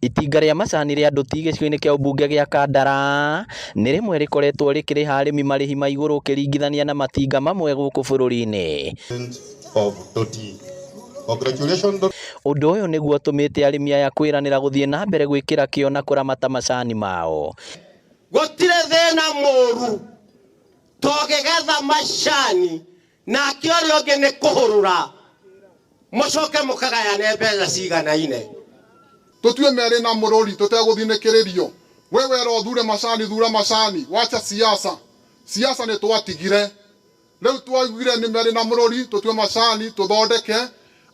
Itinga rĩa macani rĩa Ndũti gĩcigo-inĩ kĩa ũmbunge gĩa Kandara nĩ rĩmwe rĩkoretwo rĩkĩrĩha arĩmi marĩhi ma igũrũ ũkĩringithania na matinga mamwe gũkũ bũrũri-inĩ. Ũndũ ũyũ nĩguo ũtũmĩte arĩmi aya kwĩranĩra gũthiĩ na mbere gwĩkĩra kĩo na kũramata macani mao. Gũtirĩ thĩna mũru tũgĩgetha macani na kĩorĩa ũngĩ nĩ kũhũrũra mũcoke mũkagayane mbeca ciganaine. Tũtue merĩ na mũrũri tũtegũthinĩkĩrĩrio. Wewe ũthure macani, thura macani, wacha siasa. Siasa nĩ twatigire. Rĩu twaugire nĩ merĩ na mũrũri tũtue macani tũthondeke.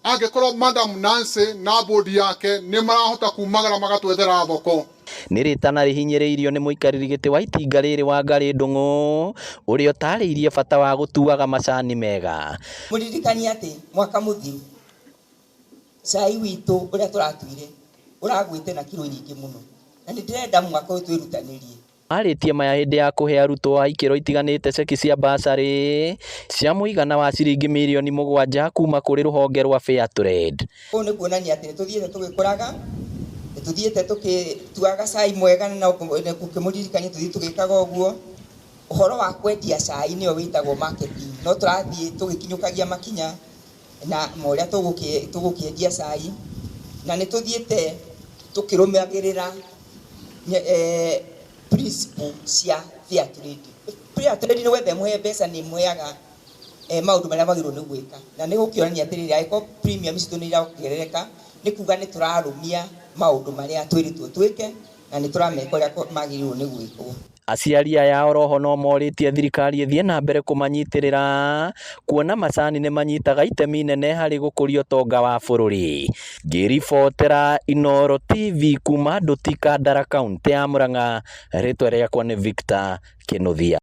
Angĩkorwo Madam Nancy na bodi yake nĩ marahota kumagara magatwethera thoko. Nĩ rĩtana rĩhinyĩrĩirio nĩ mũikarĩri gĩtĩ wa itinga rĩrĩ Wangari Ndung'u ũrĩa ũtarĩirie bata wa gũtuaga macani mega. Mũririkania atĩ mwaka mũthiru cai witũ ũrĩa tũratuire ũragwĩte na kilo nyingĩ mũno, na nĩndĩrenda mwaka ũyũ twĩrutanĩrie. Arĩtie maya hĩndĩ ya kũhe arutwo a ikĩro itiganĩte ceki cia basarĩ cia mũigana wa ciringi mirioni 7 kuma kũrĩ rũhonge rwa Fairtrade. Ũũ nĩ kuonania atĩ nĩtũthiĩte tũgĩkũraga, nĩtũthiĩte tũkĩtuaga cai mwega, na ũkĩmũririkania tũthiĩ tũgĩkaga ũguo. Ũhoro wa kwendia cai nĩyo wĩtagwo marketing, no tũrathiĩ tũgĩkinyũkagia makinya na ũrĩa tũgũkĩendia cai, na nĩtũthiĩte tũkĩrũmagĩrĩra principle cia Fairtrade. Fairtrade nĩ wethe mũhe mbeca nĩ mũheaga maũndũ marĩa magĩrĩirwo nĩ gwĩka, na nĩ gũkĩonania atĩrĩrĩ angĩkorwo premium citũ nĩ iraongerereka nĩ kuga nĩ tũrarũmia maũndũ marĩa twĩrĩtwo twĩke na nĩ tũrameka ũrĩa magĩrĩirwo nĩ gwĩkwo. Aciari aya oroho no morĩtie thirikari ĩthiĩ na mbere kũmanyitĩrĩra kuona macani nĩ manyitaga itemi inene harĩ gũkũria ũtonga wa bũrũri. Ngĩribotera Inooro TV kuma Ndũti, Kandara, kaũntĩ ya Mũrang'a, rĩtwa rĩakwa nĩ Victor Kĩnuthia.